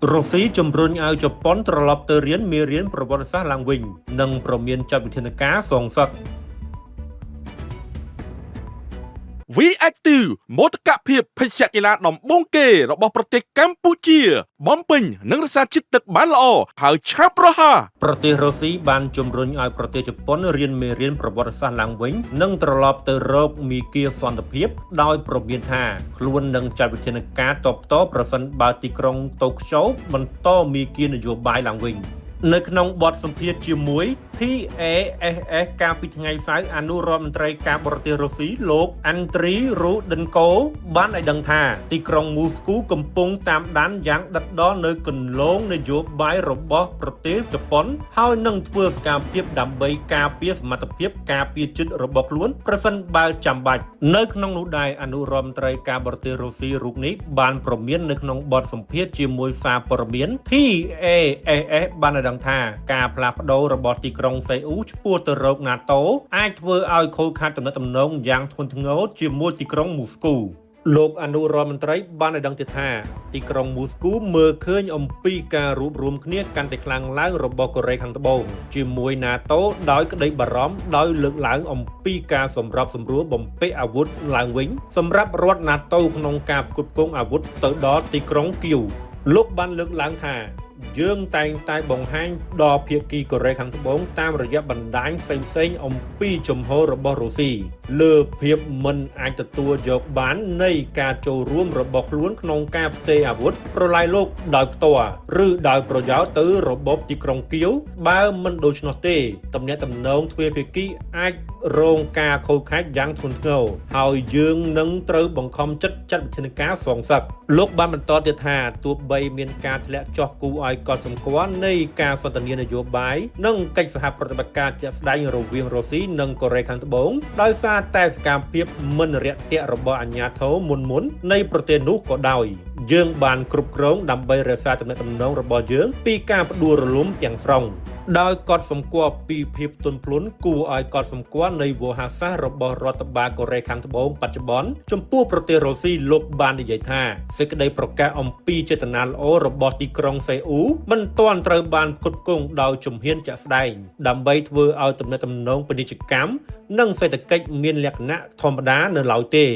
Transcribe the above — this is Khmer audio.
រុស្ស៊ីជំរុញឲ្យជប៉ុនត្រឡប់ទៅរៀនមេរៀនប្រវត្តិសាស្ត្រឡើងវិញនិងព្រមានចាត់វិធានការសងសឹក V-Active មោទកភាពភេសជ្ជៈកីឡាដំបូងគេរបស់ប្រទេសកម្ពុជាបំពេញនិងរក្សាជាតិទឹកបានល្អហើយឆាប់រហ័ស ប្រទេសរុស្ស៊ីបានជំរុញឲ្យប្រទេសជប៉ុនរៀនមេរៀនប្រវត្តិសាស្ត្រឡើងវិញនិងត្រឡប់ទៅរកមាគ៌ាសន្តិភាពដោយព្រមានថាខ្លួននឹងចាត់វិធានការតបតប្រសិនបើទីក្រុងតូក្យូបន្តមាគ៌ានយោបាយឡើងវិញនៅក្នុងបទសម្ភាសន៍ជាមួយ TASS កាលពីថ្ងៃសៅរ៍អនុរដ្ឋមន្ត្រីការបរទេសរុស្ស៊ីលោក Andriy Rudenko បានឲ្យដឹងថាទីក្រុងមូស្គូកំពុងតាមដានយ៉ាងដិតដល់នៅគន្លងនយោបាយរបស់ប្រទេសជប៉ុនហើយនឹងធ្វើសកម្មភាពដើម្បីការពារសមត្ថភាពការពារចិត្តរបស់ខ្លួនប្រសិនបើចាំបាច់នៅក្នុងនោះដែរអនុរដ្ឋមន្ត្រីការបរទេសរុស្ស៊ីរូបនេះបានព្រមាននៅក្នុងបទសម្ភាសន៍ជាមួយសារព័ត៌មាន TASS បានឲ្យដឹងថាការផ្លាស់ប្ដូររបស់ទីក្រុងសេអ៊ូលឆ្ពោះទៅរក NATO អាចធ្វើឲ្យខូចខាតទំនាក់ទំនងយ៉ាងធ្ងន់ធ្ងរជាមួយទីក្រុងមូស្គូលោកអនុរដ្ឋមន្ត្រីបានឲ្យដឹងទៀតថាទីក្រុងមូស្គូមើលឃើញអំពីការរួបរวมគ្នាកាន់តែខ្លាំងឡើងរបស់កូរ៉េខាងត្បូងជាមួយ NATO ដោយក្តីបារម្ភដោយលើកឡើងអំពីការសម្របសម្រួលបំពាក់អាវុធឡើងវិញសម្រាប់រដ្ឋ NATO ក្នុងការផ្គត់ផ្គង់អាវុធទៅដល់ទីក្រុងគៀវលោកបានលើកឡើងថាយើងតែងតែបង្ហាញដល់ភាគីកូរ៉េខាងត្បូងតាមរយៈបណ្ដាញផ្សេងៗអំពីជំហររបស់រុស្ស៊ីលើភាពមិនអាចទទួលយកបាននៃការចូលរួមរបស់ខ្លួនក្នុងការផ្ទេរអាវុធប្រឡាយលោកដោយផ្ទាល់ឬដោយប្រយោជន៍ទៅរបបទីក្រុងគៀវបើមិនដូច្នោះទេទំនាក់ទំនងទ្វេភាគីអាចរងការខូចខាតយ៉ាងធ្ងន់ធ្ងរហើយយើងនឹងត្រូវបង្ខំចិត្តចាត់វិធានការសងសឹកលោកបានបន្តទៀតថាទោះបីមានការធ្លាក់ចុះគូឲ្យកត់សម្គាល់នៃការសន្ទនានយោបាយនិងកិច្ចសហប្រតិបត្តិការជាក់ស្ដែងរវាងរុស្ស៊ីនិងកូរ៉េខាងត្បូងដោយសារតែសកម្មភាពមិនរាក់ទាក់របស់អាជ្ញាធរមុននៃប្រទេសនោះក៏ដោយយើងបានគ្រប់គ្រងដើម្បីរក្សាទំនាក់ទំនងរបស់យើងពីការផ្ដួលរលំទាំងស្រុងដោយកត់សម្គាល់ពីភាពទន់ភ្លន់គួរឲ្យកត់សម្គាល់នៃវោហារសាស្ត្ររបស់រដ្ឋបាលកូរ៉េខាងត្បូងបច្ចុប្បន្នចំពោះប្រទេសរុស្ស៊ីលោកបាននិយាយថាសេចក្តីប្រកាសអំពីចេតនាល្អរបស់ទីក្រុងសេអ៊ូលមិនទាន់ត្រូវបានផ្គត់ផ្គង់ដោយជំហានជាក់ស្ដែងដើម្បីធ្វើឲ្យទំនាក់ទំនងពាណិជ្ជកម្មនិងសេដ្ឋកិច្ចមានលក្ខណៈធម្មតានៅឡើយទេ